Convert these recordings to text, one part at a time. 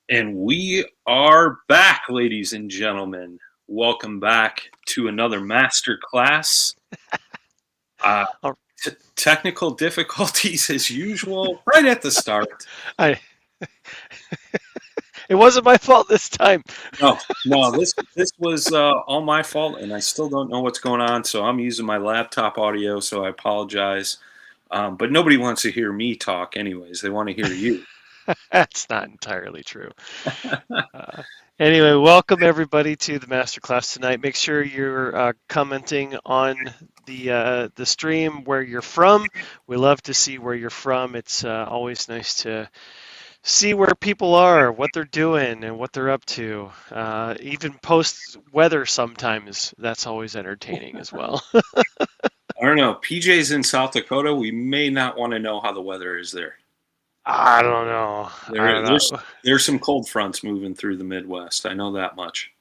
And we are back, ladies and gentlemen. Welcome back to another master class. Uh, All Technical difficulties as usual, right at the start. right. It wasn't my fault this time. No, no, this was all my fault, and I still don't know what's going on. So I'm using my laptop audio, so I apologize. But nobody wants to hear me talk, anyways. They want to hear you. That's not entirely true. Uh, anyway, welcome everybody to the masterclass tonight. Make sure you're commenting on the stream where you're from. We love to see where you're from. It's always nice to see where people are, what they're doing, and what they're up to. Even post weather sometimes. That's always entertaining as well. I don't know. PJ's in South Dakota. We may not want to know how the weather is there. I don't know. I There, don't there's know. there's some cold fronts moving through the Midwest. I know that much.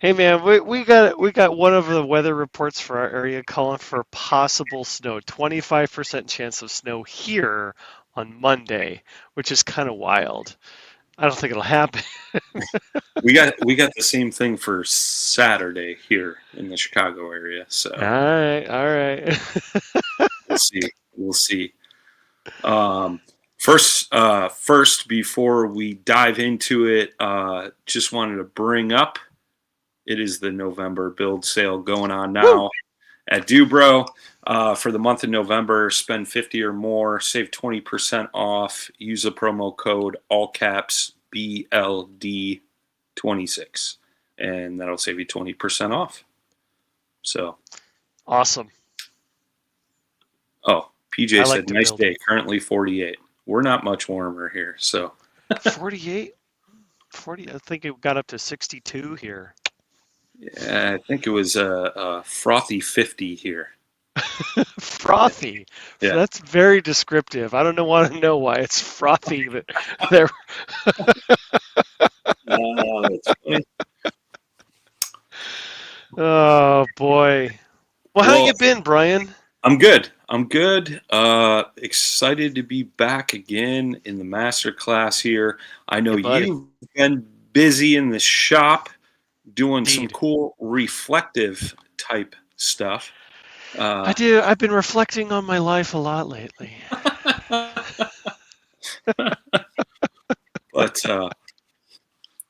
Hey man, we got one of the weather reports for our area calling for possible snow. 25% chance of snow here on Monday, which is kind of wild. I don't think it'll happen. We got the same thing for Saturday here in the Chicago area. All So right, all right. we'll see. We'll see. Um, first, before we dive into it, just wanted to bring up it is the November build sale going on Woo! now at Dubro. For the month of November, spend 50 or more, save 20% off. Use the promo code all caps BLD26, and that'll save you 20% off. So, Awesome. oh, I PJ like said, to nice build. day, currently 48. We're not much warmer here. So, 48? 40? I think it got up to 62 here. yeah, I think it was a frothy 50 here. Yeah. Frothy. Yeah. That's very descriptive. I don't know want to know why it's frothy, but there. That's funny. Oh boy. Well, how Well, you been, Brian? I'm good. I'm good. Excited to be back again in the master class here. I know Yeah, buddy. you've been busy in the shop doing some Indeed. cool reflective type stuff. I Uh, do. I've been reflecting on my life a lot lately. but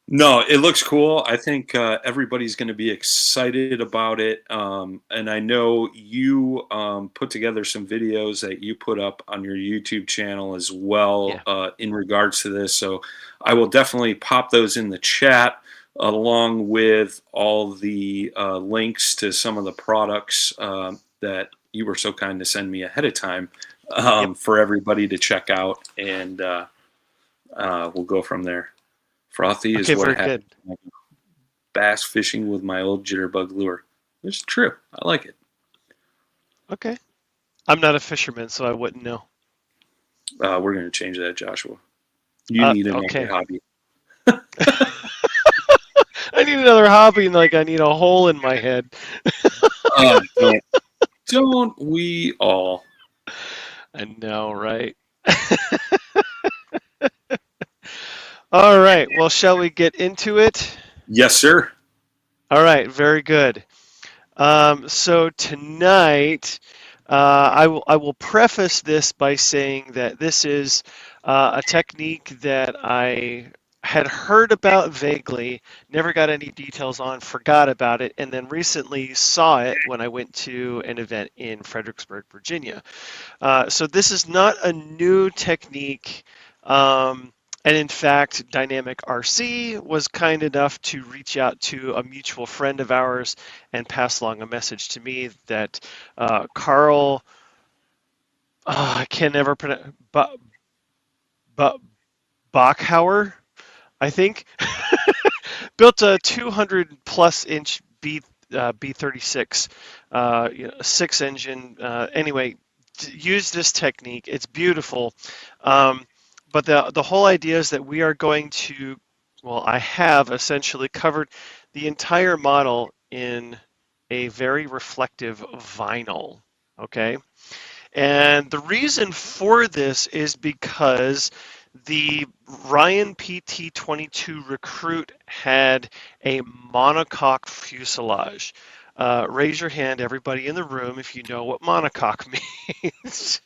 no, it looks cool. I think everybody's going to be excited about it. And I know you put together some videos that you put up on your YouTube channel as well Yeah. in regards to this. So I will definitely pop those in the chat along with all the links to some of the products that you were so kind to send me ahead of time Yep. for everybody to check out. And we'll go from there. Frothy is Okay. what Very happened good. when I go bass fishing with my old jitterbug lure. It's true. I like it. Okay. I'm not a fisherman, so I wouldn't know. We're going to change that, Joshua. You need another Okay. hobby. I need another hobby, and like I need a hole in my head. Don't, don't we all? I know, right? All right. Well, shall we get into it? Yes, sir. All right. Very good. So tonight, I will preface this by saying that this is a technique that I had heard about vaguely, never got any details on, forgot about it, and then recently saw it when I went to an event in Fredericksburg, Virginia. So this is not a new technique. And in fact, Dynamic RC was kind enough to reach out to a mutual friend of ours and pass along a message to me that Carl, I can never pronounce, ba- Bachauer, I think, built a 200 plus inch B36, six engine. Anyway, use this technique. It's beautiful. Um, but the whole idea is that we are going to, well, I have essentially covered the entire model in a very reflective vinyl. Okay. And the reason for this is because The Ryan PT-22 Recruit had a monocoque fuselage. Raise your hand, everybody in the room, if you know what monocoque means.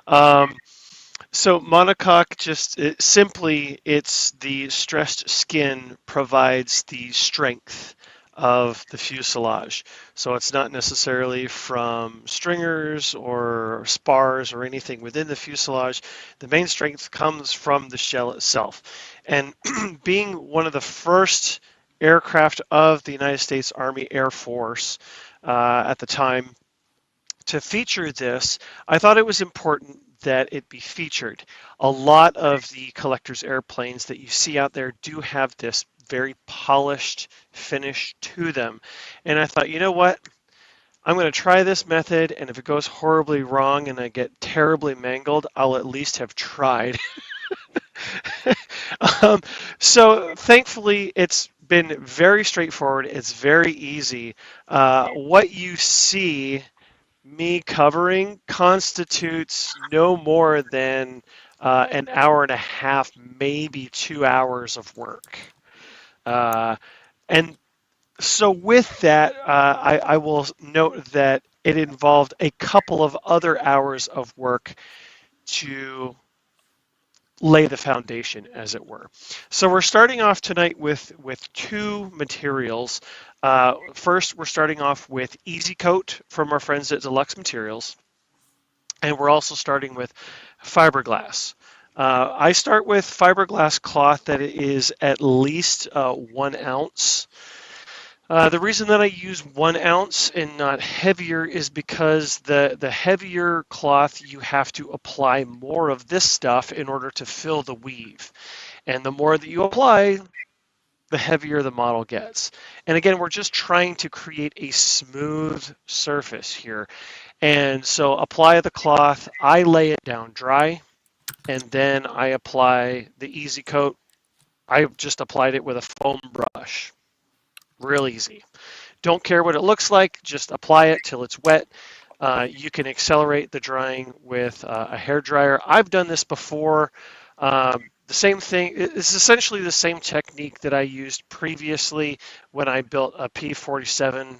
um, so monocoque simply it's the stressed skin provides the strength of the fuselage. So it's not necessarily from stringers or spars or anything within the fuselage. The main strength comes from the shell itself. And being one of the first aircraft of the United States Army Air Force at the time to feature this, I thought it was important that it be featured. A lot of the collector's airplanes that you see out there do have this very polished finish to them. And I thought, you know what? I'm going to try this method, and if it goes horribly wrong and I get terribly mangled, I'll at least have tried. um, so thankfully, it's been very straightforward. It's very easy. What you see me covering constitutes no more than an hour and a half, maybe 2 hours of work. And so with that, I will note that it involved a couple of other hours of work to lay the foundation, as it were. So we're starting off tonight with two materials. First, we're starting off with Easy Coat from our friends at Deluxe Materials, and we're also starting with fiberglass. I start with fiberglass cloth that is at least 1 ounce. The reason that I use 1 ounce and not heavier is because the heavier cloth, you have to apply more of this stuff in order to fill the weave. And the more that you apply, the heavier the model gets. And again, we're just trying to create a smooth surface here. And so apply the cloth, I lay it down dry, and then I apply the Easy Coat. I just applied it with a foam brush. Real easy. Don't care what it looks like, just apply it till it's wet. You can accelerate the drying with a hair dryer. I've done this before. The same thing, it's essentially the same technique that I used previously when I built a P47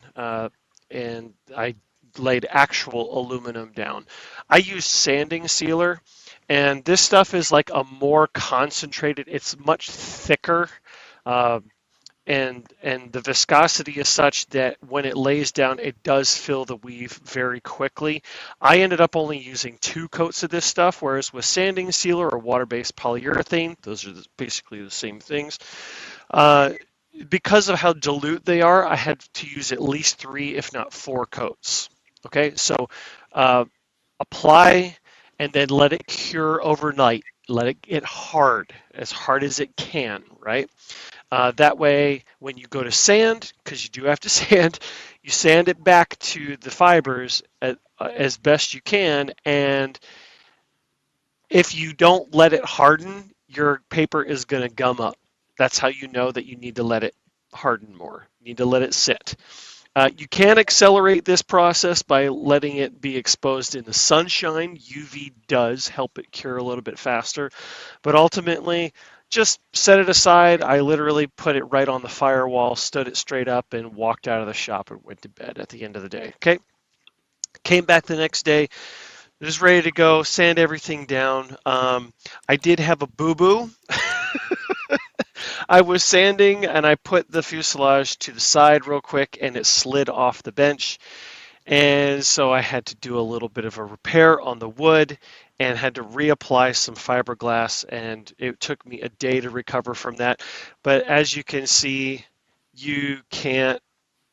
and I laid actual aluminum down. I use sanding sealer, and this stuff is like a more concentrated, it's much thicker. And the viscosity is such that when it lays down, it does fill the weave very quickly. I ended up only using 2 coats of this stuff, whereas with sanding sealer or water-based polyurethane, those are basically the same things. Because of how dilute they are, I had to use at least 3, if not 4 coats. Okay, so apply and then let it cure overnight. Let it get hard as it can, right? That way, when you go to sand, because you do have to sand, you sand it back to the fibers as best you can. And if you don't let it harden, your paper is going to gum up. That's how you know that you need to let it harden more. You need to let it sit. You can accelerate this process by letting it be exposed in the sunshine. UV does help it cure a little bit faster, but ultimately, just set it aside. I literally put it right on the firewall, stood it straight up, and walked out of the shop and went to bed at the end of the day. Okay. Came back the next day, was ready to go, sand everything down. I did have a boo-boo. I was sanding and I put the fuselage to the side real quick and it slid off the bench. And so I had to do a little bit of a repair on the wood and had to reapply some fiberglass, and it took me a day to recover from that. But as you can see, you can't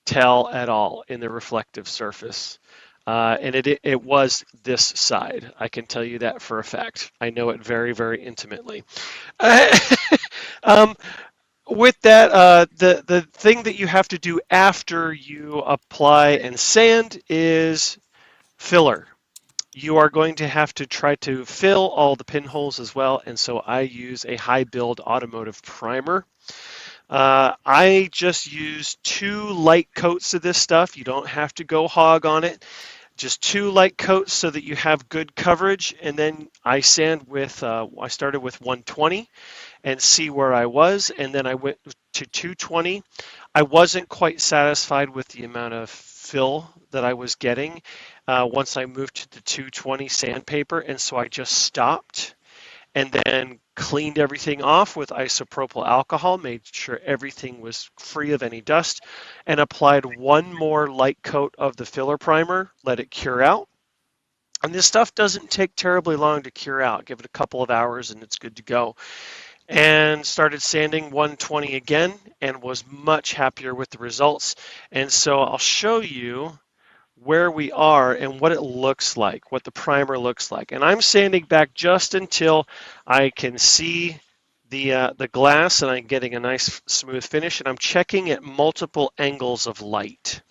tell at all in the reflective surface. And it was this side. I can tell you that for a fact. I know it very, very intimately. um, with that, the thing that you have to do after you apply and sand is filler. You are going to have to try to fill all the pinholes as well, and so I use a high build automotive primer. I just use 2 light coats of this stuff. You don't have to go hog on it. just 2 light coats so that you have good coverage, and then I sand with, I started with 120 and see where I was, and then I went to 220. I wasn't quite satisfied with the amount of fill that I was getting once I moved to the 220 sandpaper, and so I just stopped and then cleaned everything off with isopropyl alcohol, made sure everything was free of any dust, and applied one more light coat of the filler primer, let it cure out. And this stuff doesn't take terribly long to cure out. Give it a couple of hours and it's good to go. And started sanding 120 again and was much happier with the results. And so I'll show you where we are and what it looks like, what the primer looks like. And I'm sanding back just until I can see the glass and I'm getting a nice smooth finish, and I'm checking at multiple angles of light.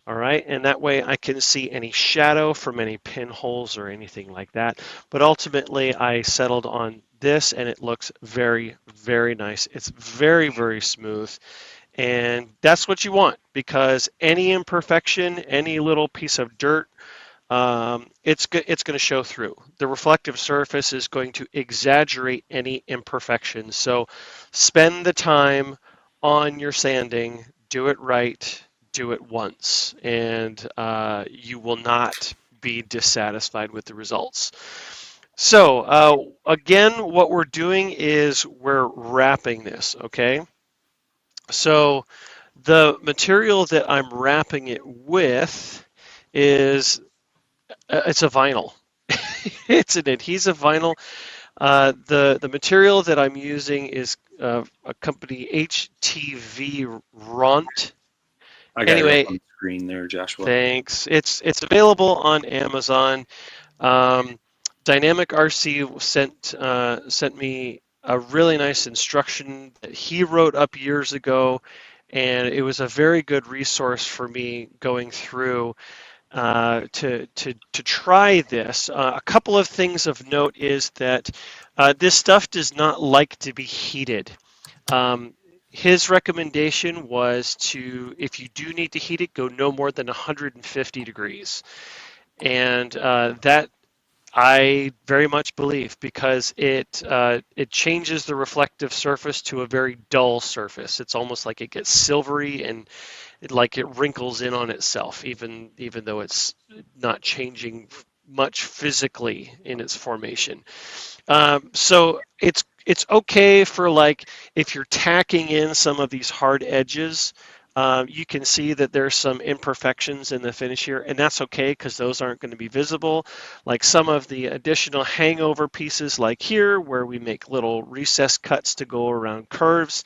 All right, and that way I can see any shadow from any pinholes or anything like that. But ultimately I settled on this and it looks very, very nice. It's very, very smooth. And that's what you want, because any imperfection, any little piece of dirt, it's going to show through. The reflective surface is going to exaggerate any imperfections. So spend the time on your sanding, do it right, do it once, and you will not be dissatisfied with the results. So again, what we're doing is we're wrapping this, okay? So the material that I'm wrapping it with is it's a vinyl. It's an adhesive vinyl. The material that I'm using is a company HTV Ront. I got it up on Anyway, the screen there, Joshua. thanks. It's available on Amazon. Um, Dynamic RC sent me a really nice instruction that he wrote up years ago, and it was a very good resource for me going through to try this. A couple of things of note is that this stuff does not like to be heated. Um, his recommendation was to, if you do need to heat it, go no more than 150 degrees. And that I very much believe, because it changes the reflective surface to a very dull surface. It's almost like it gets silvery and like it wrinkles in on itself, even though it's not changing much physically in its formation. So it's okay for, like, if you're tacking in some of these hard edges. You can see that there's some imperfections in the finish here, and that's okay because those aren't going to be visible. Like some of the additional hangover pieces, like here, where we make little recess cuts to go around curves,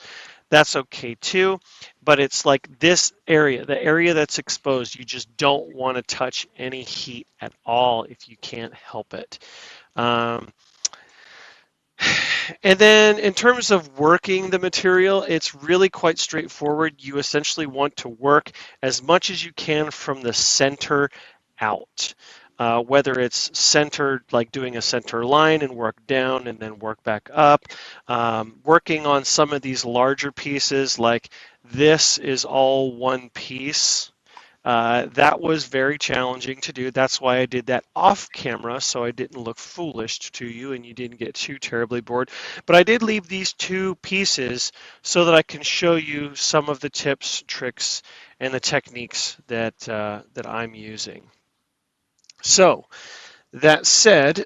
that's okay too. But it's like this area, the area that's exposed, you just don't want to touch any heat at all if you can't help it. Um, And then in terms of working the material, it's really quite straightforward. You essentially want to work as much as you can from the center out. Whether it's centered, like doing a center line and work down and then work back up. Working on some of these larger pieces, like this is all one piece. That was very challenging to do. That's why I did that off camera, so I didn't look foolish to you and you didn't get too terribly bored. But I did leave these 2 pieces so that I can show you some of the tips, tricks, and the techniques that I'm using. So that said,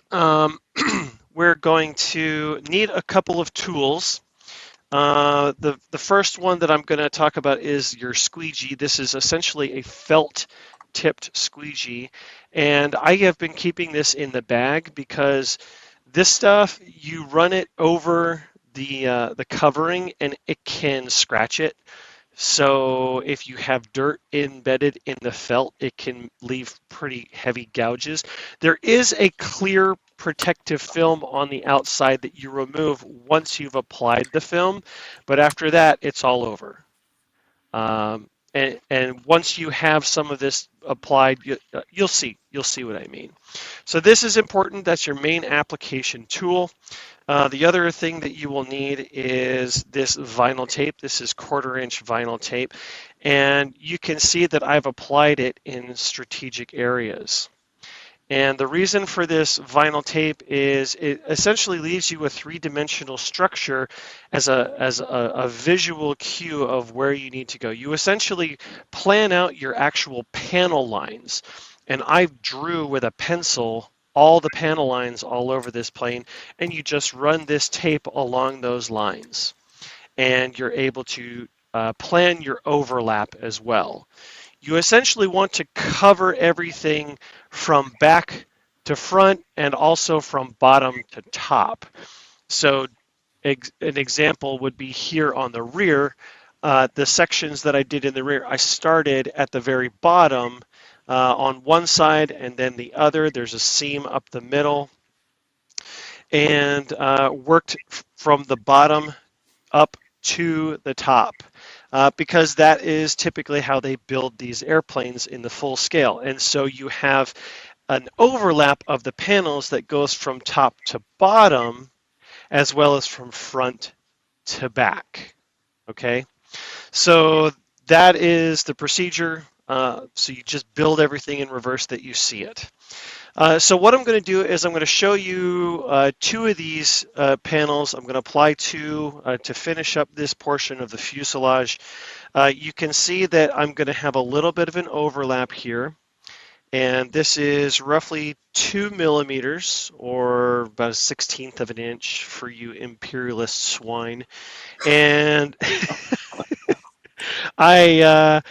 we're going to need a couple of tools. The first one that I'm going to talk about is your squeegee. This is essentially a felt tipped squeegee, and I have been keeping this in the bag because this stuff, you run it over the covering and it can scratch it. So if you have dirt embedded in the felt, it can leave pretty heavy gouges. There is a clear protective film on the outside that you remove once you've applied the film, but after that, it's all over. and once you have some of this applied, you'll see what I mean. So this is important. That's your main application tool. The other thing that you will need is this vinyl tape. This is 1/4-inch vinyl tape, and you can see that I've applied it in strategic areas. And the reason for this vinyl tape is it essentially leaves you a 3-dimensional structure as a visual cue of where you need to go. You essentially plan out your actual panel lines. And I drew with a pencil all the panel lines all over this plane, and you just run this tape along those lines. And you're able to plan your overlap as well. You essentially want to cover everything from back to front and also from bottom to top. So an example would be here on the rear. The sections that I did in the rear, I started at the very bottom on one side and then the other. There's a seam up the middle, and worked from the bottom up to the top, because that is typically how they build these airplanes in the full scale. And so you have an overlap of the panels that goes from top to bottom as well as from front to back. Okay, so that is the procedure. So you just build everything in reverse that you see it. So what I'm going to do is I'm going to show you 2 of these panels. I'm going to apply 2 to finish up this portion of the fuselage. You can see that I'm going to have a little bit of an overlap here. And this is roughly 2 millimeters, or about 1/16 of an inch for you imperialist swine. And I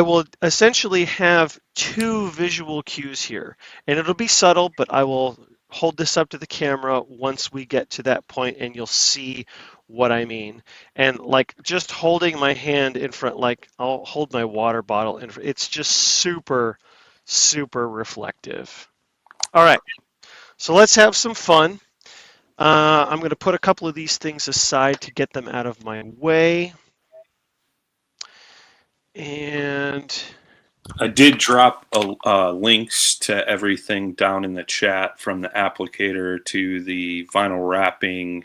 will essentially have 2 visual cues here, and it'll be subtle, but I will hold this up to the camera once we get to that point, and you'll see what I mean. And like just holding my hand in front, like I'll hold my water bottle, and it's just super, super reflective. All right, so let's have some fun. I'm going to put a couple of these things aside to get them out of my way. And I did drop links to everything down in the chat, from the applicator to the vinyl wrapping,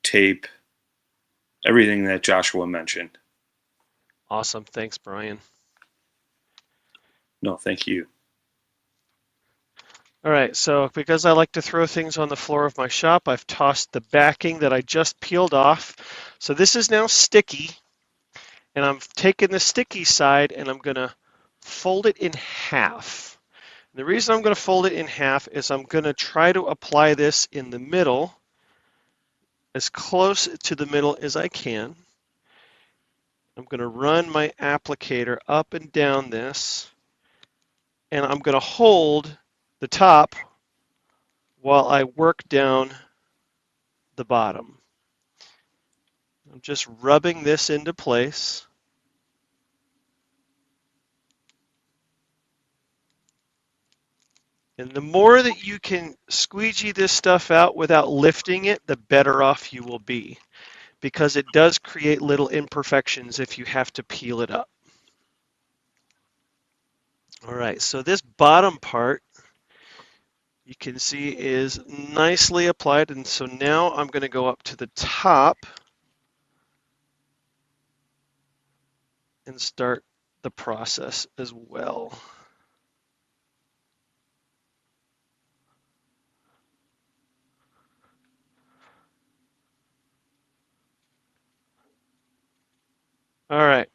tape, everything that Joshua mentioned. awesome, thanks, Brian. No, thank you. All right, so because I like to throw things on the floor of my shop, I've tossed the backing that I just peeled off. So this is now sticky, and I'm taking the sticky side and I'm gonna fold it in half. And the reason I'm gonna fold it in half is I'm gonna try to apply this in the middle, as close to the middle as I can. I'm gonna run my applicator up and down this, and I'm gonna hold the top while I work down the bottom. I'm just rubbing this into place. And the more that you can squeegee this stuff out without lifting it, the better off you will be, because it does create little imperfections if you have to peel it up. All right, so this bottom part you can see is nicely applied, and so now I'm going to go up to the top and start the process as well. All right.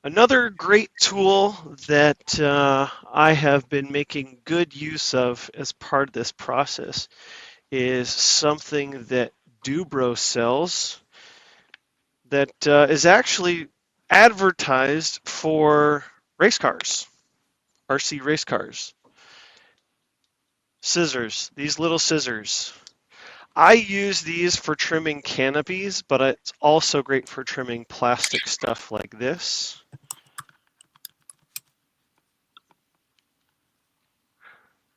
Another great tool that I have been making good use of as part of this process is something that Dubro sells that is actually advertised for race cars, RC race cars. Scissors, these little scissors. I use these for trimming canopies, but it's also great for trimming plastic stuff like this.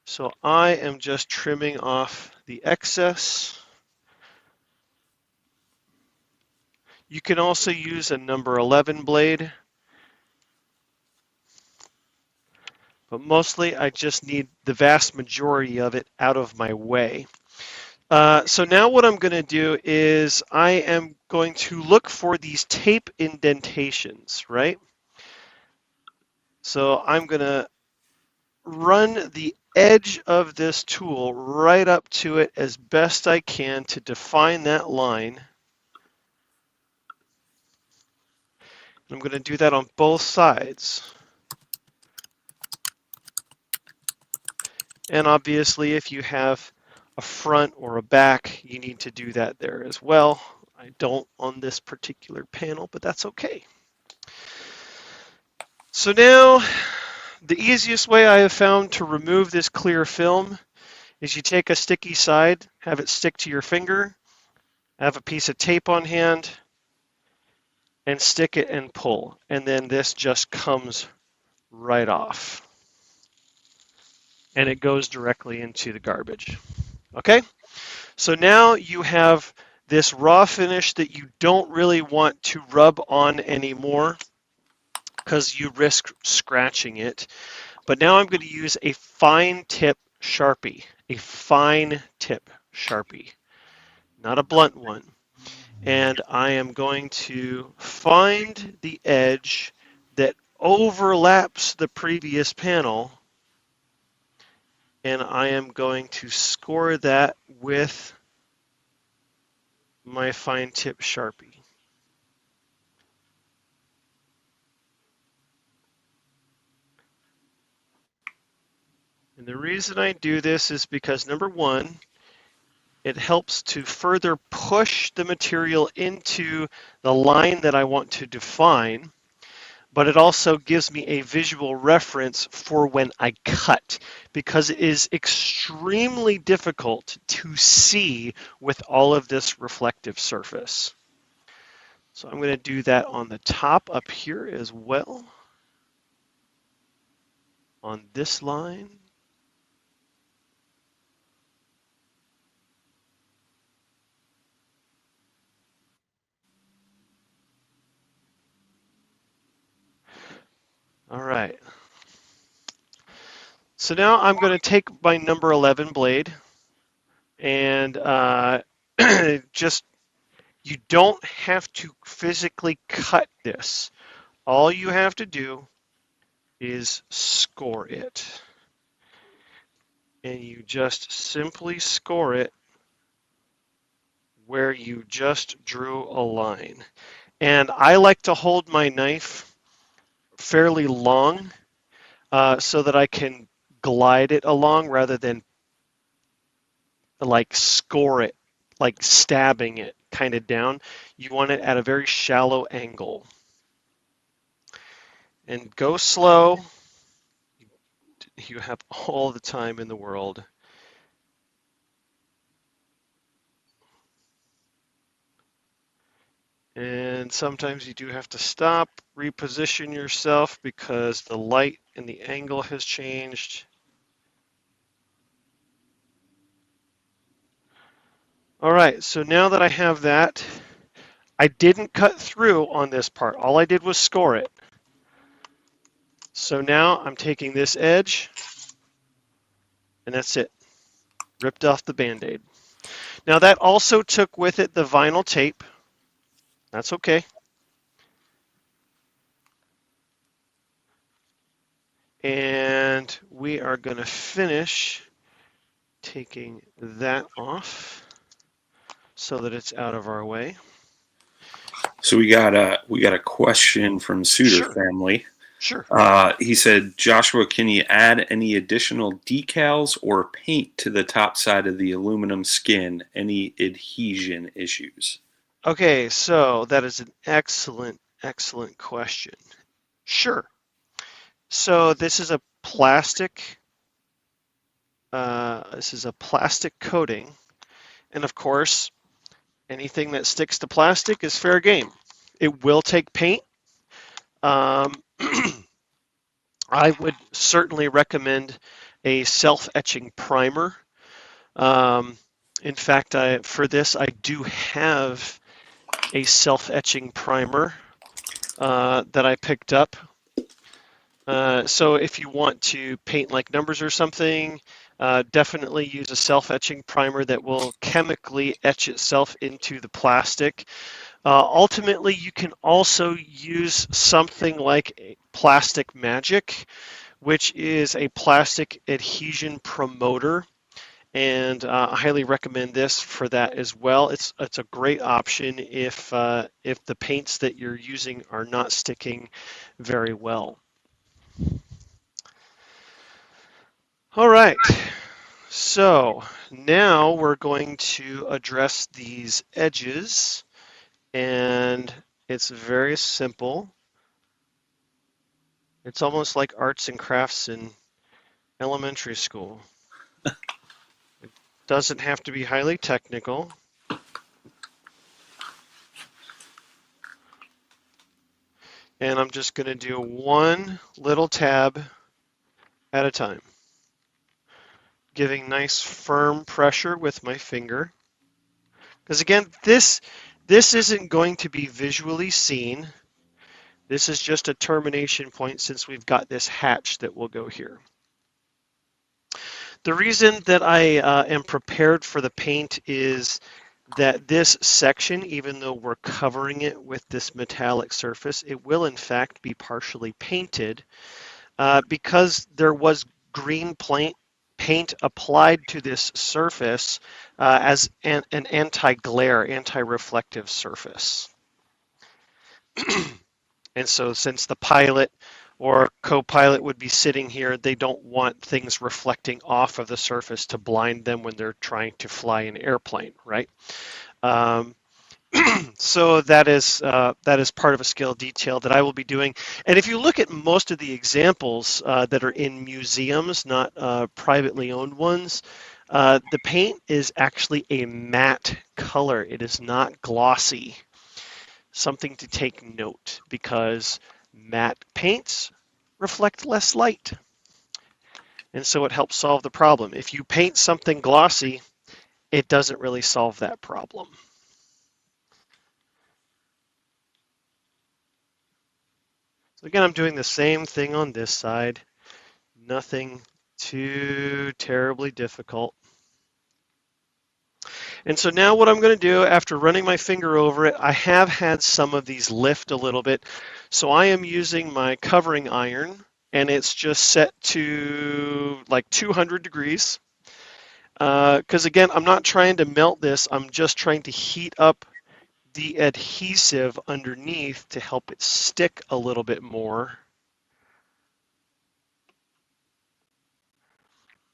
So I am just trimming off the excess. You can also use a number 11 blade, but mostly I just need the vast majority of it out of my way. So now what I'm going to do is I am going to look for these tape indentations, right? So I'm going to run the edge of this tool right up to it as best I can to define that line. I'm going to do that on both sides. And obviously, if you have a front or a back, you need to do that there as well. I don't on this particular panel, but that's okay. So now, the easiest way I have found to remove this clear film is you take a sticky side, have it stick to your finger, have a piece of tape on hand, and stick it and pull. And then this just comes right off. And it goes directly into the garbage. Okay? So now you have this raw finish that you don't really want to rub on anymore because you risk scratching it. But now I'm going to use a fine tip Sharpie, not a blunt one. And I am going to find the edge that overlaps the previous panel, and I am going to score that with my fine tip Sharpie. And the reason I do this is because, number one, it helps to further push the material into the line that I want to define, but it also gives me a visual reference for when I cut, because it is extremely difficult to see with all of this reflective surface. So I'm going to do that on the top up here as well, on this line. All right. So now I'm going to take my number 11 blade and just, you don't have to physically cut this. All you have to do is score it. And you just simply score it where you just drew a line. And I like to hold my knife fairly long so that I can glide it along rather than like score it, like stabbing it kind of down. You want it at a very shallow angle. And go slow. You have all the time in the world. And sometimes you do have to stop, reposition yourself because the light and the angle has changed. All right, so now that I have that, I didn't cut through on this part. All I did was score it. So now I'm taking this edge, and that's it. Ripped off the Band-Aid. Now that also took with it the vinyl tape. That's okay. And we are going to finish taking that off so that it's out of our way. So we got a question from Suter family. Sure. He said, Joshua, can you add any additional decals or paint to the top side of the aluminum skin? Any adhesion issues? Okay, so that is an excellent question. Sure. So this is a plastic. This is a plastic coating, and of course, anything that sticks to plastic is fair game. It will take paint. I would certainly recommend a self-etching primer. In fact, for this, I do have a self-etching primer that I picked up. So if you want to paint like numbers or something, definitely use a self-etching primer that will chemically etch itself into the plastic. Ultimately, you can also use something like Plastic Magic, which is a plastic adhesion promoter. And I highly recommend this for that as well. It's a great option if the paints that you're using are not sticking very well. All right, so now we're going to address these edges, and it's very simple. It's almost like arts and crafts in elementary school. It doesn't have to be highly technical. And I'm just going to do one little tab at a time, giving nice firm pressure with my finger. Because again, this isn't going to be visually seen. This is just a termination point since we've got this hatch that will go here. The reason that I am prepared for the paint is that this section, even though we're covering it with this metallic surface, it will in fact be partially painted because there was green paint applied to this surface as an anti-glare, anti-reflective surface. And so since the pilot or co-pilot would be sitting here, they don't want things reflecting off of the surface to blind them when they're trying to fly an airplane, right? So that is part of a skill detail that I will be doing. And if you look at most of the examples that are in museums, not privately owned ones, the paint is actually a matte color. It is not glossy. Something to take note because matte paints reflect less light. And so it helps solve the problem. If you paint something glossy, it doesn't really solve that problem. So again, I'm doing the same thing on this side. Nothing too terribly difficult. And so now what I'm going to do after running my finger over it, I have had some of these lift a little bit. So I am using my covering iron and it's just set to like 200 degrees. Because again, I'm not trying to melt this. I'm just trying to heat up the adhesive underneath to help it stick a little bit more.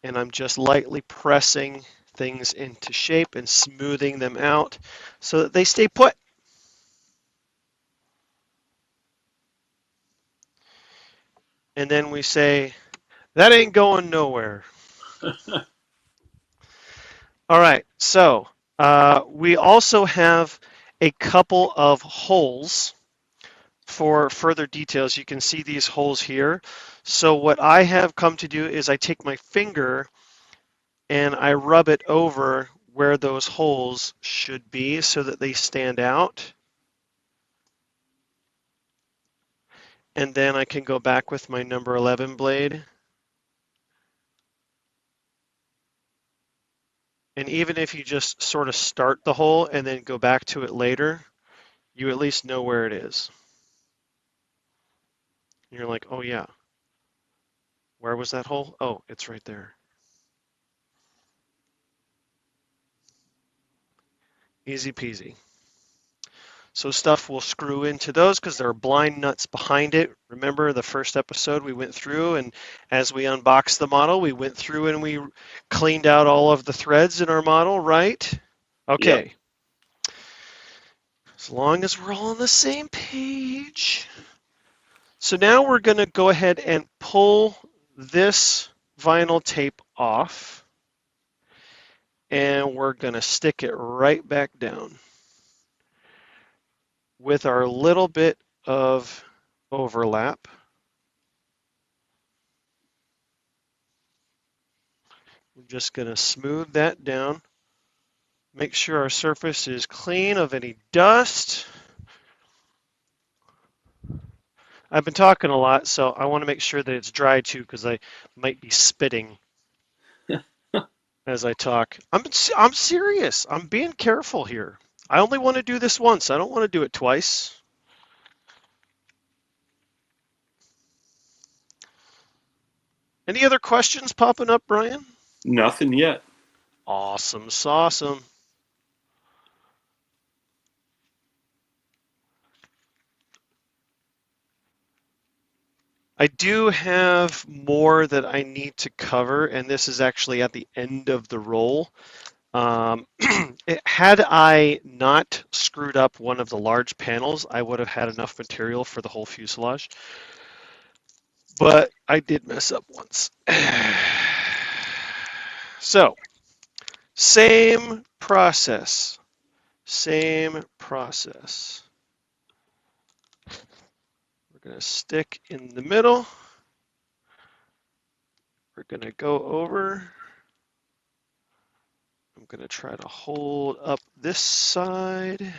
And I'm just lightly pressing things into shape and smoothing them out so that they stay put. And then we say, that ain't going nowhere. All right, so we also have a couple of holes for further details. You can see these holes here. So what I have come to do is I take my finger and I rub it over where those holes should be so that they stand out. And then I can go back with my number 11 blade. And even if you just sort of start the hole and then go back to it later, you at least know where it is. And you're like, oh yeah, where was that hole? Oh, it's right there. Easy peasy. So stuff will screw into those because there are blind nuts behind it. Remember the first episode we went through, and as we unboxed the model, we went through and we cleaned out all of the threads in our model, right? Okay. Yep. As long as we're all on the same page. So now we're going to go ahead and pull this vinyl tape off, and we're going to stick it right back down with our little bit of overlap. I'm just going to smooth that down. Make sure our surface is clean of any dust. I've been talking a lot, so I want to make sure that it's dry too, because I might be spitting as I talk. I'm serious. I'm being careful here. I only want to do this once. I don't want to do it twice. Any other questions popping up, Brian? Nothing yet. Awesome sauceum. I do have more that I need to cover, and this is actually at the end of the roll. Had I not screwed up one of the large panels, I would have had enough material for the whole fuselage. But I did mess up once. So, same process. Same process. We're going to stick in the middle. We're going to go over. I'm going to try to hold up this side.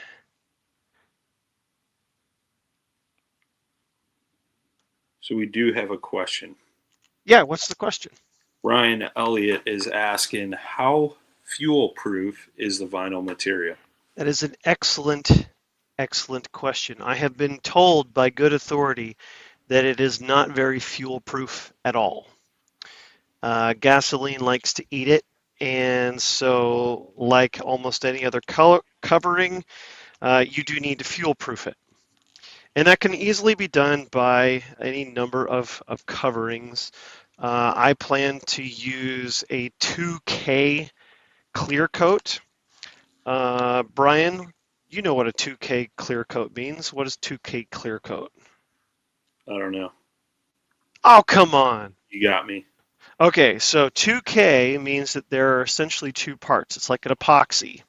So we do have a question. Yeah, what's the question? Ryan Elliott is asking, how fuel proof is the vinyl material? That is an excellent, excellent question. I have been told by good authority that it is not very fuel proof at all. Gasoline likes to eat it, and so like almost any other covering, you do need to fuel proof it. And that can easily be done by any number of coverings. I plan to use a 2K clear coat. Brian, you know what a 2K clear coat means. What is 2K clear coat? I don't know. Oh, come on. You got me. Okay, so 2K means that there are essentially two parts. It's like an epoxy.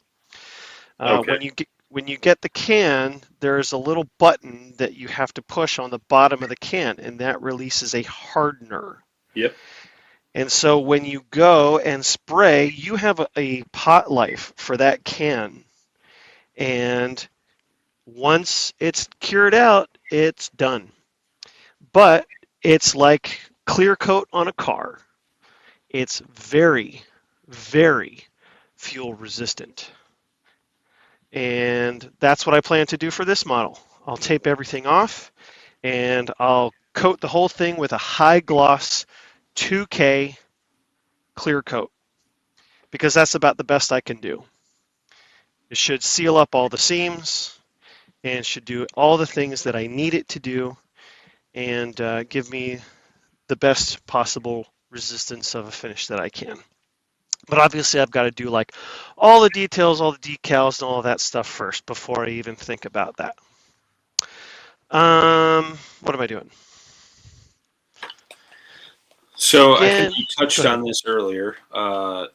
Okay. When you get the can, there's a little button that you have to push on the bottom of the can, and that releases a hardener. Yep. And so when you go and spray, you have a pot life for that can. And once it's cured out, it's done. But it's like clear coat on a car. It's very, very fuel resistant. And that's what I plan to do for this model. I'll tape everything off and I'll coat the whole thing with a high gloss 2K clear coat because that's about the best I can do. It should seal up all the seams and should do all the things that I need it to do and give me the best possible resistance of a finish that I can. But obviously I've got to do like all the details, all the decals and all of that stuff first before I even think about that. What am I doing? So I Again, think you touched on this earlier. It's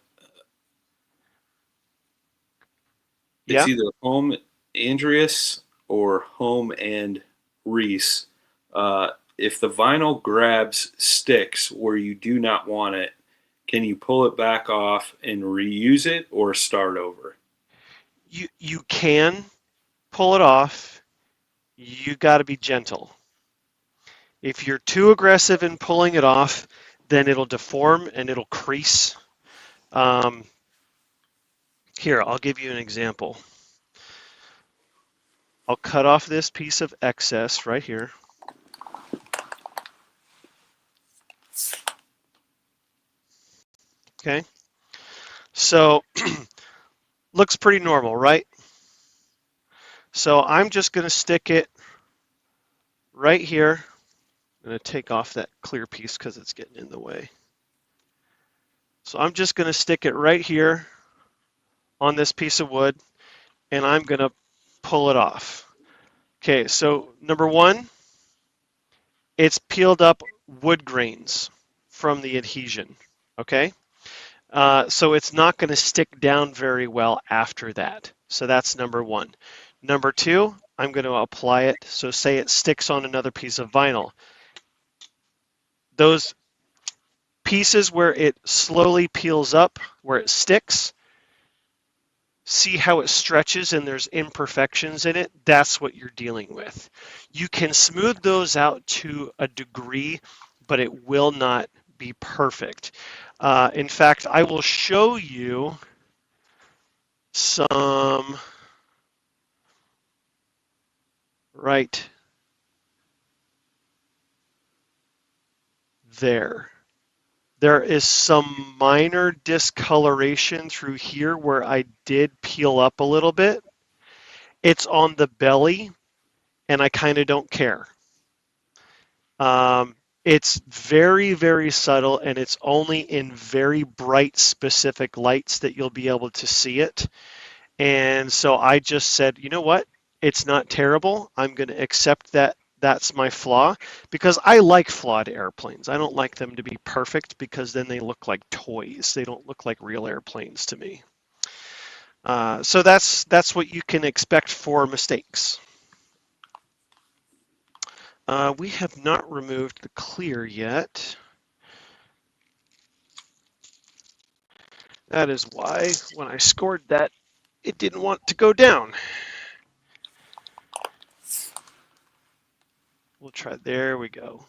yeah, either home Andreas or home and Reese. If the vinyl grabs sticks where you do not want it, can you pull it back off and reuse it or start over? you can pull it off. You got to be gentle. If you're too aggressive in pulling it off, then it'll deform and it'll crease. Here, I'll give you an example. I'll cut off this piece of excess right here. Okay, so looks pretty normal, right? So I'm just going to stick it right here. I'm going to take off that clear piece because it's getting in the way. So I'm just going to stick it right here on this piece of wood, and I'm going to pull it off. Okay, so number one, it's peeled up wood grains from the adhesion, okay? So it's not going to stick down very well after that. So that's number one. Number two, I'm going to apply it. So say it sticks on another piece of vinyl. Those pieces where it slowly peels up, where it sticks, see how it stretches and there's imperfections in it? That's what you're dealing with. You can smooth those out to a degree, but it will not be perfect. In fact, I will show you some right there. There is some minor discoloration through here where I did peel up a little bit. It's on the belly, and I kind of don't care. It's very, very subtle, and it's only in very bright, specific lights that you'll be able to see it. And so I just said, you know what? It's not terrible. I'm going to accept that that's my flaw because I like flawed airplanes. I don't like them to be perfect because then they look like toys. They don't look like real airplanes to me. So that's what you can expect for mistakes. We have not removed the clear yet. That is why when I scored that, it didn't want to go down. We'll try, there we go.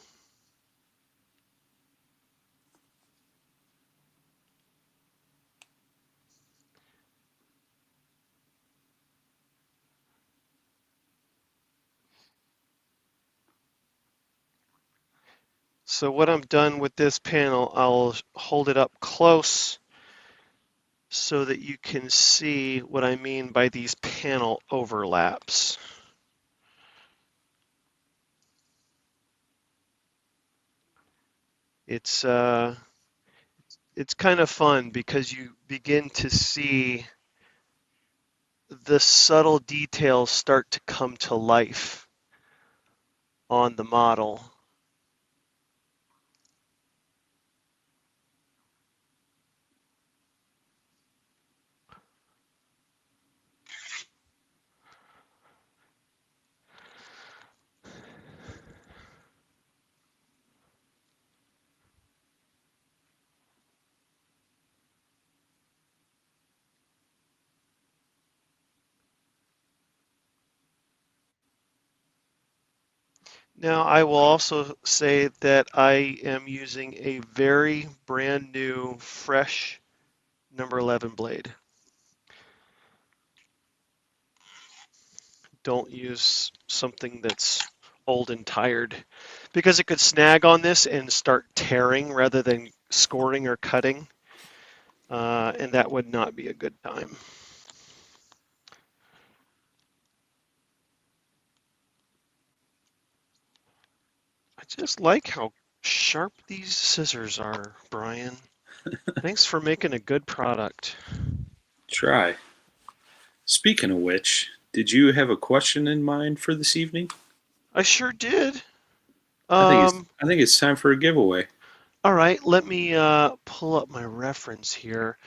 So what I'm done with this panel, I'll hold it up close so that you can see what I mean by these panel overlaps. It's kind of fun because you begin to see the subtle details start to come to life on the model. Now, I will also say that I am using a very brand new, fresh number 11 blade. Don't use something that's old and tired because it could snag on this and start tearing rather than scoring or cutting, and that would not be a good time. I just like how sharp these scissors are, Brian. Thanks for making a good product. Try. Speaking of which, did you have a question in mind for this evening? I sure did. I think it's time for a giveaway. All right, let me pull up my reference here.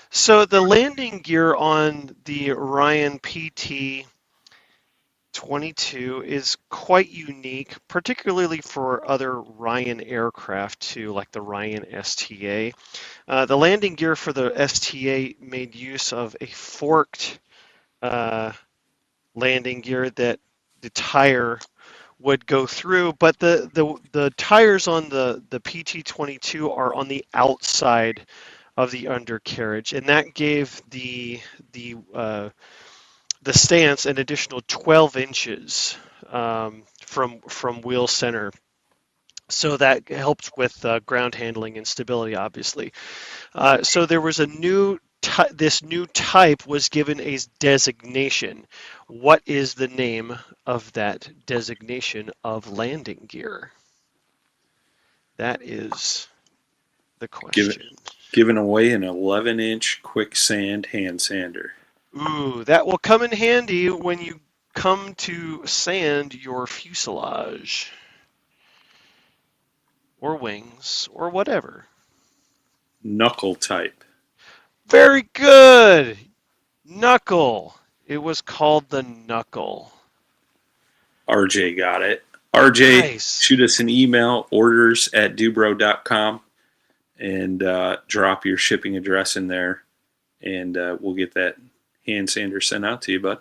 So the landing gear on the Orion PT-22 is quite unique, particularly for other Ryan aircraft too, like the Ryan STA. The landing gear for the STA made use of a forked landing gear that the tire would go through, but the tires on the PT-22 are on the outside of the undercarriage, and that gave the stance an additional 12 inches from wheel center. So that helped with ground handling and stability, obviously. So there was this new type was given a designation. What is the name of that designation of landing gear? That is the question. Giving away an 11-inch quicksand hand sander. Ooh, that will come in handy when you come to sand your fuselage or wings or whatever. Knuckle type. Very good. Knuckle. It was called the Knuckle. RJ got it. RJ, Nice. shoot us an email, orders@dubro.com, and drop your shipping address in there, and we'll get that hand sander sent out to you, bud.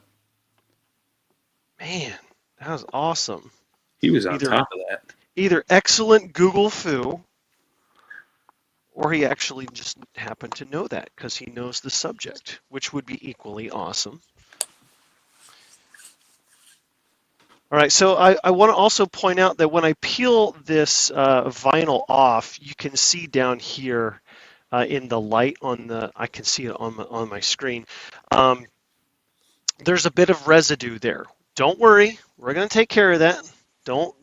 Man, that was awesome. He was on top of that. Either excellent Google foo, or he actually just happened to know that because he knows the subject, which would be equally awesome. All right, so I want to also point out that when I peel this vinyl off, you can see down here in the light I can see it on my screen. There's a bit of residue there. Don't worry, we're going to take care of that. Don't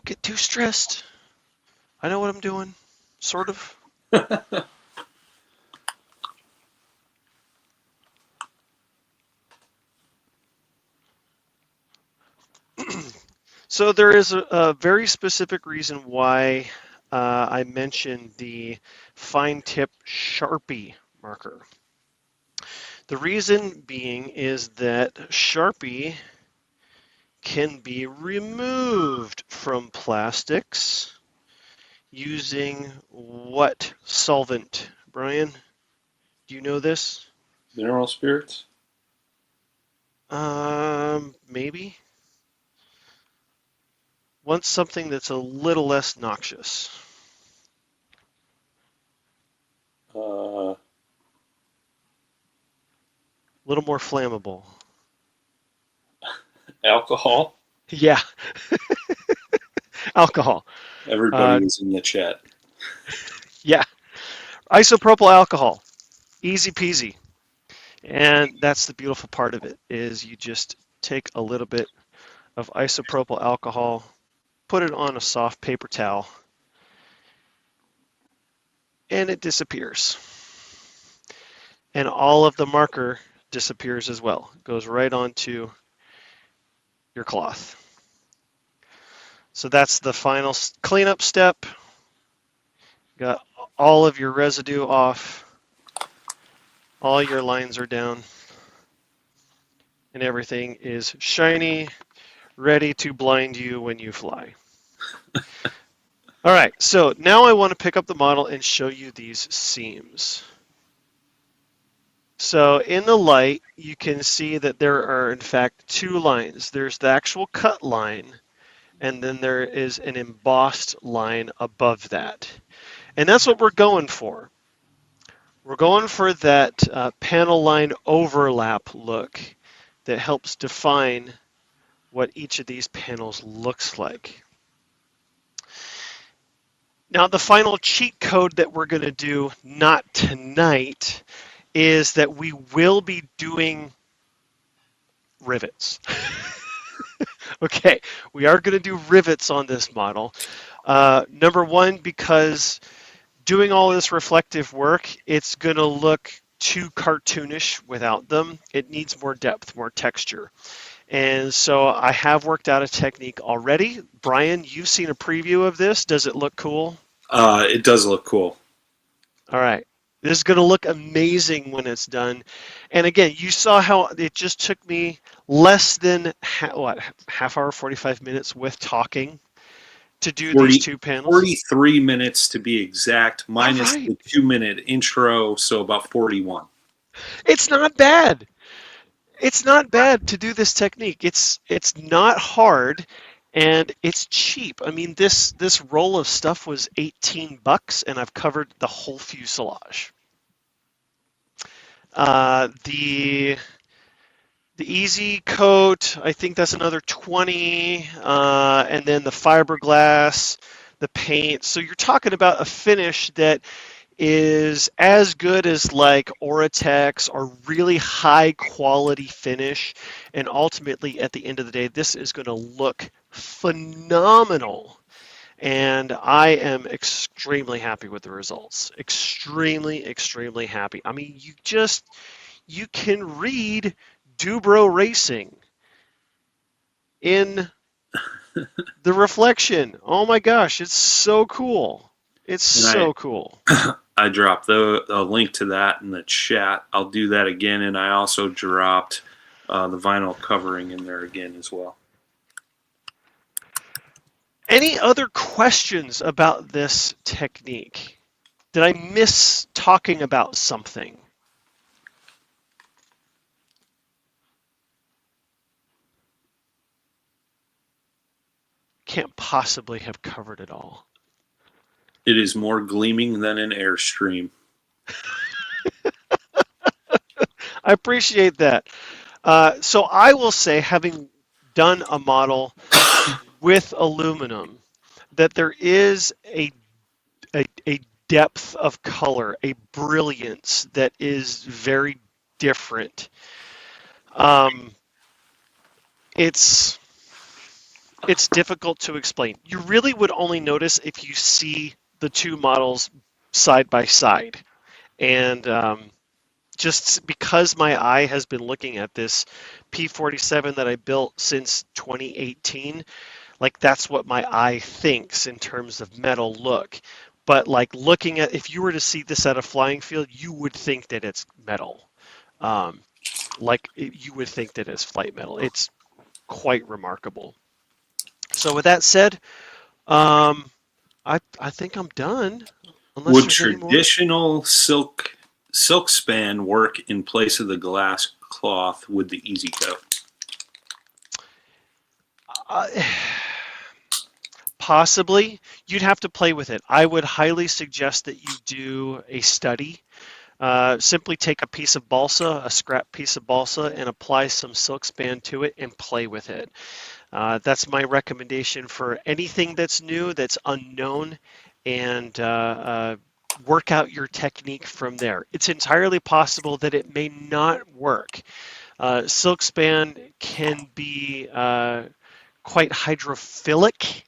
get too stressed. I know what I'm doing, sort of. So there is a very specific reason why I mentioned the fine tip Sharpie marker. The reason being is that Sharpie can be removed from plastics using what solvent, Brian? Do you know this? Mineral spirits? Maybe. Want something that's a little less noxious. Uh, A little more flammable. Alcohol? Yeah. Alcohol. Everybody was in the chat. Yeah. Isopropyl alcohol. Easy peasy. And that's the beautiful part of it, is you just take a little bit of isopropyl alcohol, put it on a soft paper towel, and it disappears. And all of the marker disappears as well. It goes right onto your cloth. So that's the final cleanup step. Got all of your residue off. All your lines are down. And everything is shiny, ready to blind you when you fly. All right, so now I want to pick up the model and show you these seams. So in the light, you can see that there are, in fact, two lines. There's the actual cut line, and then there is an embossed line above that. And that's what we're going for. We're going for that panel line overlap look that helps define what each of these panels looks like. Now, the final cheat code that we're going to do, not tonight, is that we will be doing rivets. Okay, we are going to do rivets on this model. Number one, because doing all this reflective work, it's going to look too cartoonish without them. It needs more depth, more texture. And so I have worked out a technique already. Brian, you've seen a preview of this. Does it look cool? It does look cool. All right. This is going to look amazing when it's done. And again, you saw how it just took me less than, half hour, 45 minutes with talking to do these two panels? 43 minutes to be exact, minus right. the 2-minute intro, so about 41. It's not bad. It's not bad to do this technique. It's not hard, and it's cheap. I mean, this roll of stuff was $18, and I've covered the whole fuselage. The easy coat, I think that's another 20, and then the fiberglass, the paint. So you're talking about a finish that is as good as like Oratex or really high quality finish, and ultimately at the end of the day this is going to look phenomenal, and I am extremely happy with the results. Extremely happy. I mean, you can read Dubro Racing in the reflection. Oh my gosh, it's so cool. It's so cool. I dropped the link to that in the chat. I'll do that again, and I also dropped the vinyl covering in there again as well. Any other questions about this technique? Did I miss talking about something? can't possibly have covered it all. It is more gleaming than an Airstream. I appreciate that. So I will say, having done a model with aluminum, that there is a depth of color, a brilliance that is very different. Um, it's it's difficult to explain. You really would only notice if you see the two models side by side. And just because my eye has been looking at this P47 that I built since 2018, like that's what my eye thinks in terms of metal look. But like looking at, if you were to see this at a flying field, you would think that it's metal. Um, you would think that it's flight metal. It's quite remarkable. So with that said, um, I think I'm done. Unless Would there's any more. traditional silk span work in place of the glass cloth with the Easy Coat? Uh, Possibly. You'd have to play with it. I would highly suggest that you do a study. Simply take a piece of balsa, a scrap piece of balsa, and apply some silk span to it and play with it. That's my recommendation for anything that's new, that's unknown, and work out your technique from there. It's entirely possible that it may not work. Silk span can be quite hydrophilic,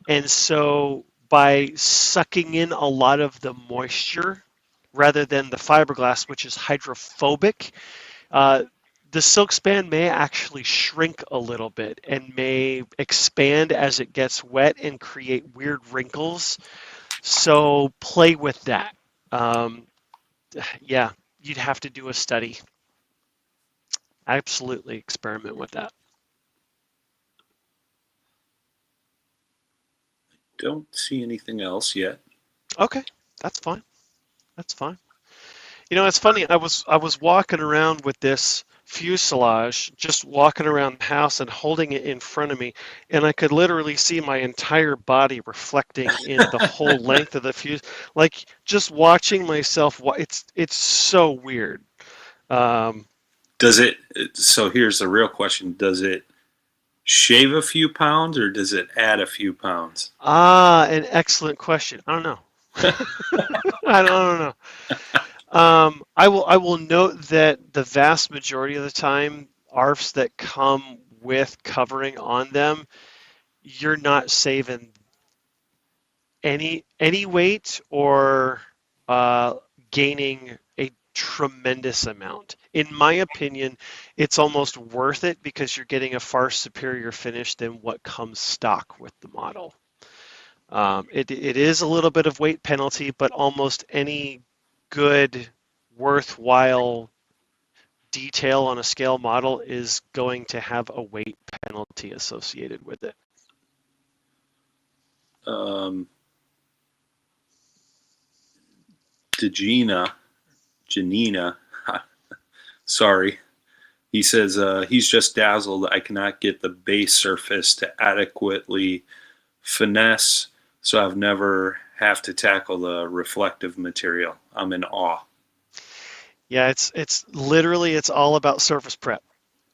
and so by sucking in a lot of the moisture rather than the fiberglass, which is hydrophobic, the silk span may actually shrink a little bit and may expand as it gets wet and create weird wrinkles. So play with that. Yeah, you'd have to do a study. Absolutely experiment with that. Don't see anything else yet. Okay, that's fine. That's fine. You know, it's funny. I was walking around with this fuselage, just walking around the house and holding it in front of me, and I could literally see my entire body reflecting in the whole length of the fuse. Like just watching myself. It's so weird. Um, Does it? So here's the real question: does it shave a few pounds, or does it add a few pounds? an excellent question. I don't know. I don't know. I will note that the vast majority of the time, ARFs that come with covering on them, you're not saving any weight or gaining a tremendous amount. In my opinion, it's almost worth it because you're getting a far superior finish than what comes stock with the model. It is a little bit of weight penalty, but almost any good, worthwhile detail on a scale model is going to have a weight penalty associated with it. Janina, sorry. He says he's just dazzled. I cannot get the base surface to adequately finesse, so I've never have to tackle the reflective material. I'm in awe. Yeah, it's literally it's all about surface prep.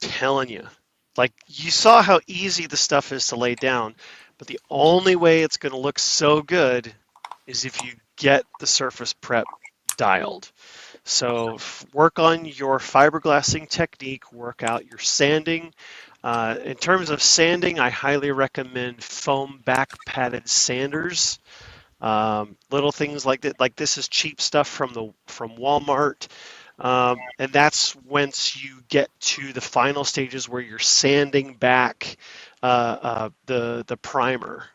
Telling you. Like you saw how easy the stuff is to lay down, but the only way it's going to look so good is if you get the surface prep dialed. So work on your fiberglassing technique, work out your sanding. In terms of sanding, I highly recommend foam back padded sanders. Little things like that, like this is cheap stuff from Walmart. And that's once you get to the final stages where you're sanding back the primer.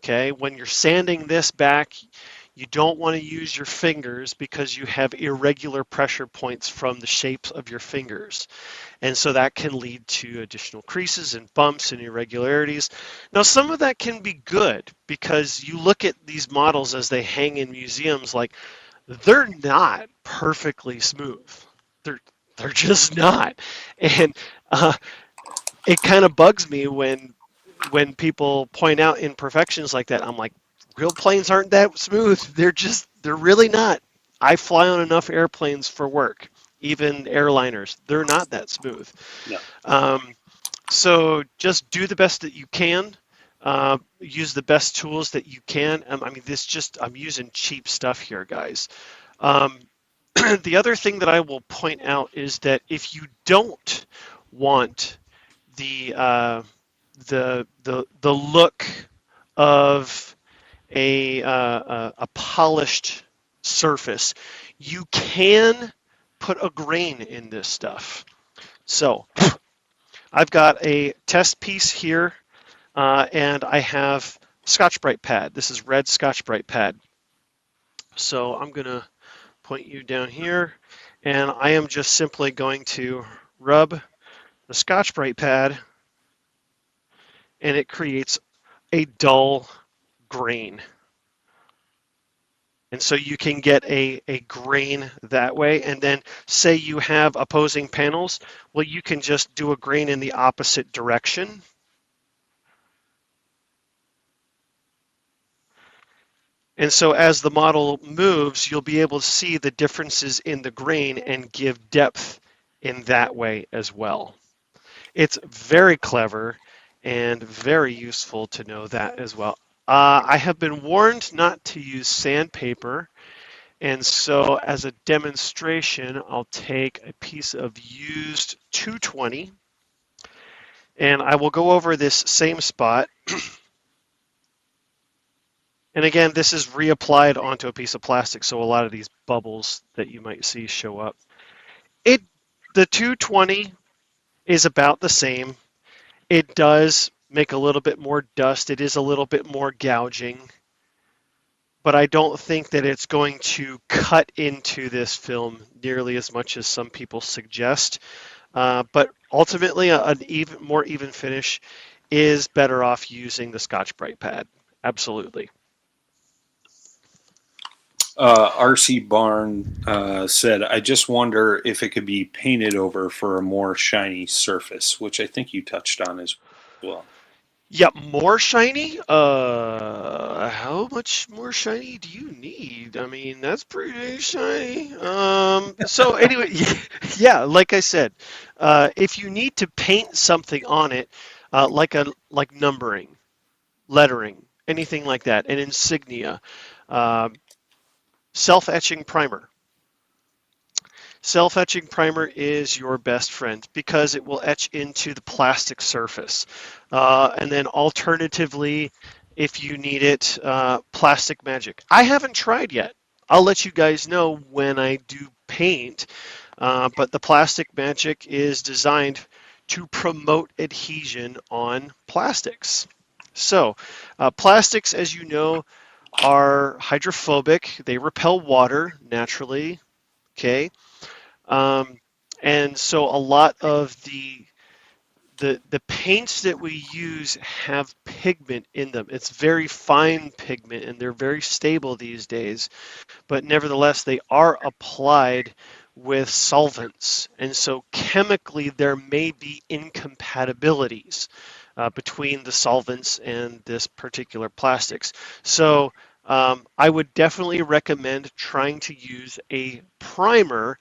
Okay, when you're sanding this back, you don't want to use your fingers because you have irregular pressure points from the shapes of your fingers. And so that can lead to additional creases and bumps and irregularities. Now, some of that can be good because you look at these models as they hang in museums, like they're not perfectly smooth. They're just not. And it kind of bugs me when when people point out imperfections like that, I'm like, real planes aren't that smooth. They're really not. I fly on enough airplanes for work, even airliners. They're not that smooth. No. Um, so just do the best that you can. Use the best tools that you can. I mean, I'm using cheap stuff here, guys. Um, the other thing that I will point out is that if you don't want the the look of a polished surface, you can put a grain in this stuff. So I've got a test piece here, and I have Scotch-Brite pad. This is red Scotch-Brite pad. So I'm going to point you down here, and I am just simply going to rub the Scotch-Brite pad, and it creates a dull grain. And so you can get a grain that way. And then say you have opposing panels, well, you can just do a grain in the opposite direction. And so as the model moves, you'll be able to see the differences in the grain and give depth in that way as well. It's very clever and very useful to know that as well. I have been warned not to use sandpaper, and so as a demonstration, I'll take a piece of used 220, and I will go over this same spot. And again, this is reapplied onto a piece of plastic, so a lot of these bubbles that you might see show up. The 220 is about the same. It does make a little bit more dust. It is a little bit more gouging, but I don't think that it's going to cut into this film nearly as much as some people suggest. But ultimately, an even more even finish is better off using the Scotch-Brite pad. Absolutely. RC Barn said, I just wonder if it could be painted over for a more shiny surface, which I think you touched on as well. Yep, more shiny? How much more shiny do you need? I mean, that's pretty shiny. So anyway, yeah, like I said, if you need to paint something on it, like numbering, lettering, anything like that, an insignia, uh, self-etching primer. Self-etching primer is your best friend because it will etch into the plastic surface. And then alternatively, if you need it, Plastic Magic. I haven't tried yet. I'll let you guys know when I do paint, but the Plastic Magic is designed to promote adhesion on plastics. So, plastics, as you know, are hydrophobic. They repel water naturally, okay? Um, and so a lot of the paints that we use have pigment in them. It's very fine pigment, and they're very stable these days. But nevertheless, they are applied with solvents, and so chemically there may be incompatibilities between the solvents and this particular plastics. So I would definitely recommend trying to use a primer,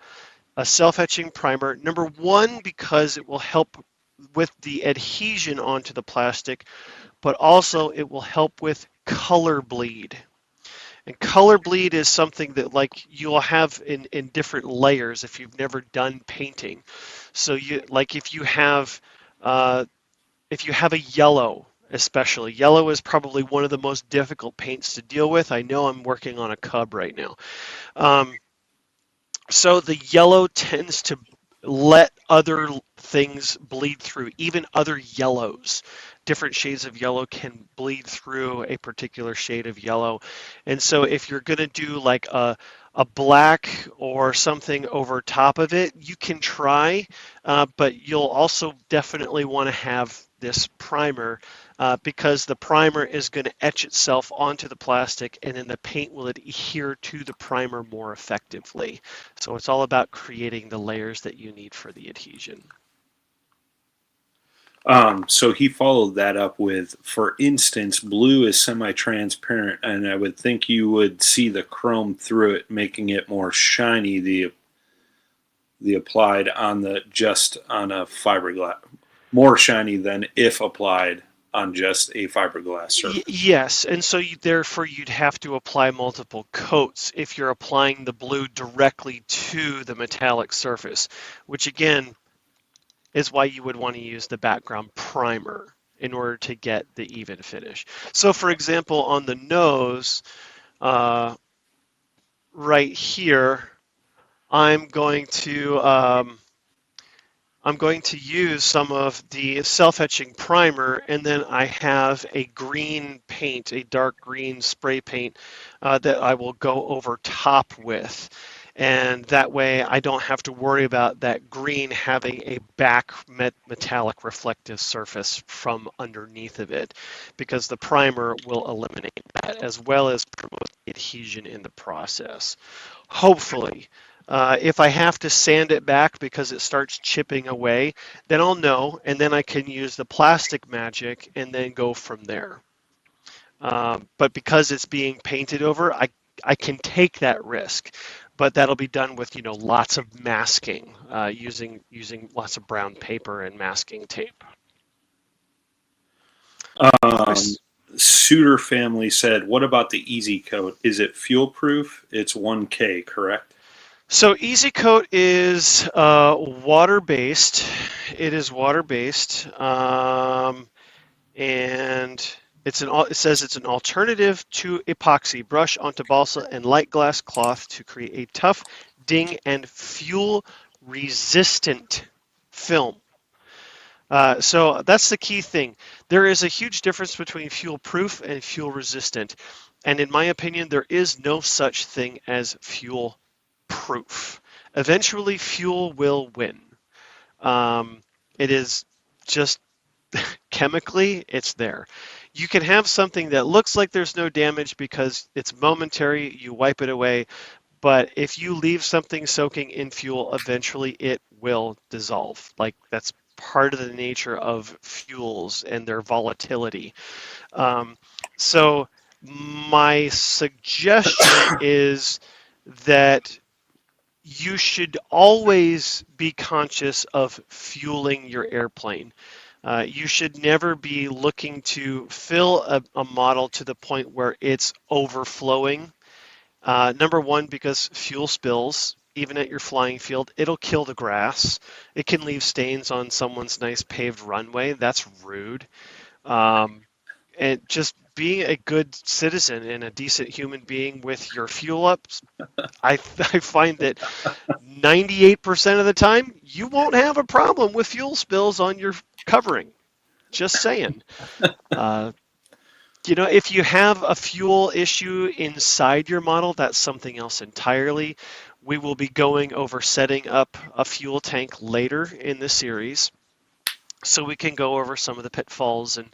a self-etching primer. Number one, because it will help with the adhesion onto the plastic, but also it will help with color bleed. And color bleed is something that like you'll have in different layers if you've never done painting. So you like if you have a yellow, especially yellow is probably one of the most difficult paints to deal with. I know I'm working on a cub right now. So the yellow tends to let other things bleed through, even other yellows. Different shades of yellow can bleed through a particular shade of yellow. And so if you're going to do like a black or something over top of it, you can try, but you'll also definitely want to have this primer because the primer is going to etch itself onto the plastic and then the paint will adhere to the primer more effectively. So it's all about creating the layers that you need for the adhesion. So he followed that up with, for instance, blue is semi-transparent, and I would think you would see the chrome through it, making it more shiny. The applied on the just on a fiberglass, more shiny than if applied on just a fiberglass surface. Yes, and so therefore you'd have to apply multiple coats if you're applying the blue directly to the metallic surface, which again is why you would want to use the background primer in order to get the even finish. So for example, on the nose, right here, I'm going to use some of the self-etching primer, and then I have a green paint, a dark green spray paint that I will go over top with. And that way I don't have to worry about that green having a back metallic reflective surface from underneath of it, because the primer will eliminate that as well as promote adhesion in the process. Hopefully. If I have to sand it back because it starts chipping away, then I'll know, and then I can use the plastic magic and then go from there. But because it's being painted over, I can take that risk, but that'll be done with lots of masking, using lots of brown paper and masking tape. Suitor family said, "What about the Easy Coat? Is it fuel proof? It's 1K, correct?" So Easy Coat is water-based. It is water-based, and it says it's an alternative to epoxy. Brush onto balsa and light glass cloth to create a tough, ding, and fuel-resistant film. So that's the key thing. There is a huge difference between fuel-proof and fuel-resistant, and in my opinion, there is no such thing as fuel-proof. Eventually, fuel will win. It is just chemically, it's there. You can have something that looks like there's no damage because it's momentary, you wipe it away, but if you leave something soaking in fuel, eventually it will dissolve. Like, that's part of the nature of fuels and their volatility. So my suggestion is that you should always be conscious of fueling your airplane. You should never be looking to fill a model to the point where it's overflowing. Number one, because fuel spills, even at your flying field, it'll kill the grass. It can leave stains on someone's nice paved runway. That's rude. And just being a good citizen and a decent human being with your fuel ups, I find that 98% of the time, you won't have a problem with fuel spills on your covering. Just saying. If you have a fuel issue inside your model, that's something else entirely. We will be going over setting up a fuel tank later in the series, so we can go over some of the pitfalls and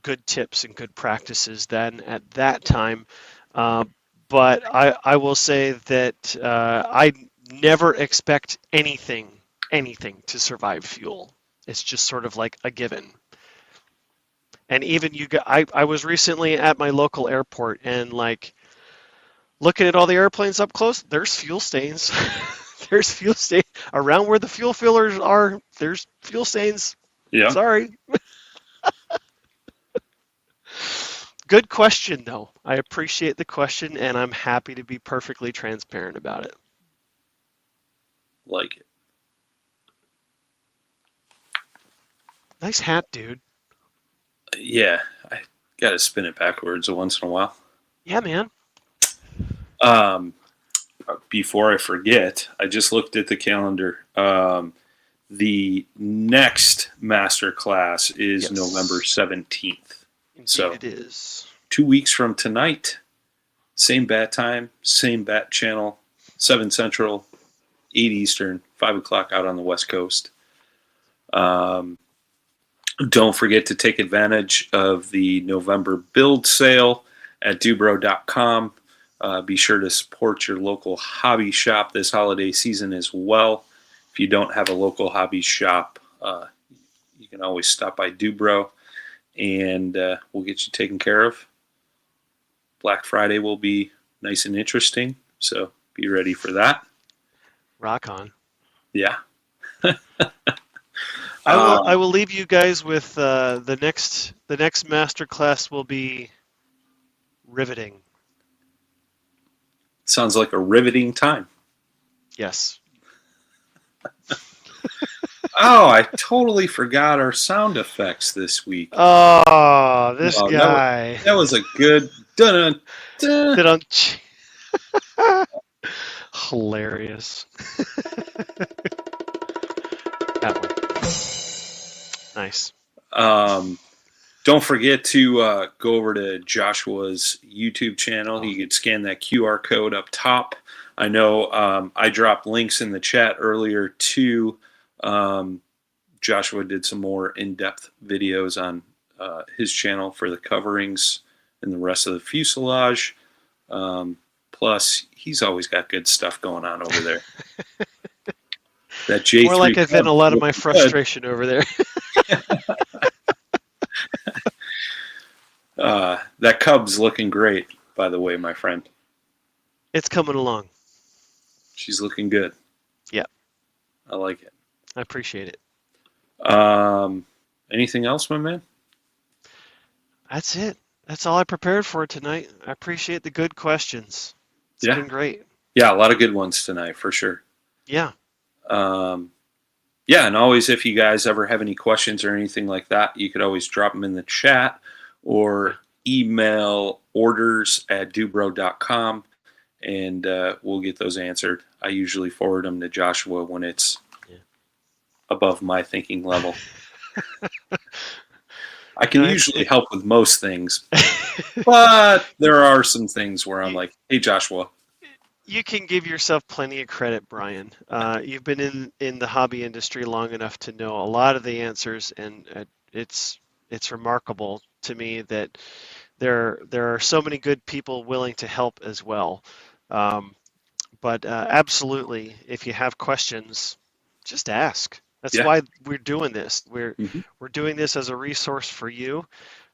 good tips and good practices then at that time. But I will say that I never expect anything to survive fuel. It's just sort of like a given. And even I was recently at my local airport, and like looking at all the airplanes up close, there's fuel stains. There's fuel stains around where the fuel fillers are. There's fuel stains. Yeah. Sorry. Good question, though. I appreciate the question, and I'm happy to be perfectly transparent about it. Like it. Nice hat, dude. Yeah, I got to spin it backwards once in a while. Yeah, man. Before I forget, I just looked at the calendar. The next MasterClass is November 17th. Indeed, so it is. 2 weeks from tonight, same bat time, same bat channel, 7 Central, 8 Eastern, 5 o'clock out on the West Coast. Don't forget to take advantage of the November build sale at dubro.com. Be sure to support your local hobby shop this holiday season as well. If you don't have a local hobby shop, you can always stop by Dubro, and we'll get you taken care of. Black Friday will be nice and interesting, so be ready for that. Rock on. Yeah. I will leave you guys with the next masterclass will be riveting. Sounds like a riveting time. Yes. Oh, I totally forgot our sound effects this week. Oh, this guy. That was a good dun dun. Hilarious. That one. Nice. Don't forget to go over to Joshua's YouTube channel. You can scan that QR code up top. I know I dropped links in the chat earlier too. Joshua did some more in-depth videos on his channel for the coverings and the rest of the fuselage. Plus, he's always got good stuff going on over there. That J3 more like I've been a lot of my frustration over there. That Cub's looking great, by the way, my friend. It's coming along. She's looking good. Yeah. I like it. I appreciate it. Anything else, my man? That's it. That's all I prepared for tonight. I appreciate the good questions. It's been great. Yeah, a lot of good ones tonight, for sure. Yeah. Yeah, and always, if you guys ever have any questions or anything like that, you could always drop them in the chat or email orders@dubro.com, and we'll get those answered. I usually forward them to Joshua when it's above my thinking level. I can usually help with most things, but there are some things where I'm like, hey, Joshua. You can give yourself plenty of credit, Brian. You've been in the hobby industry long enough to know a lot of the answers, and it's remarkable to me that there are so many good people willing to help as well. But absolutely, if you have questions, just ask. That's why we're doing this. We're doing this as a resource for you,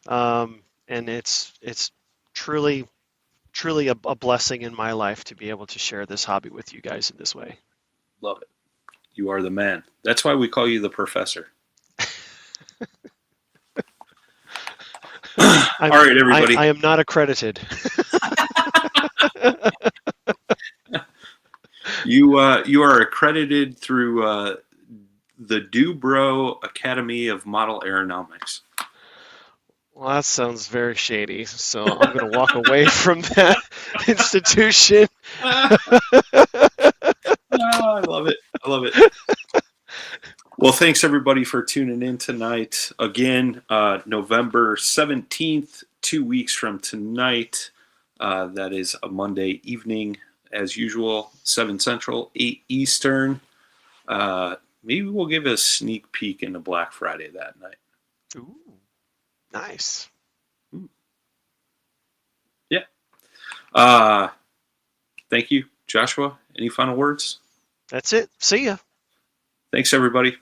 and it's truly a blessing in my life to be able to share this hobby with you guys in this way. Love it. You are the man. That's why we call you the professor. All right, everybody. I am not accredited. You are accredited through the Dubro Academy of Model Aeronautics. Well, that sounds very shady, so I'm going to walk away from that institution. I love it. I love it. Well, thanks everybody for tuning in tonight. Again, November 17th, 2 weeks from tonight. That is a Monday evening, as usual, 7 Central, 8 Eastern. Maybe we'll give a sneak peek into Black Friday that night. Ooh, nice. Yeah. Thank you, Joshua. Any final words? That's it. See ya. Thanks, everybody.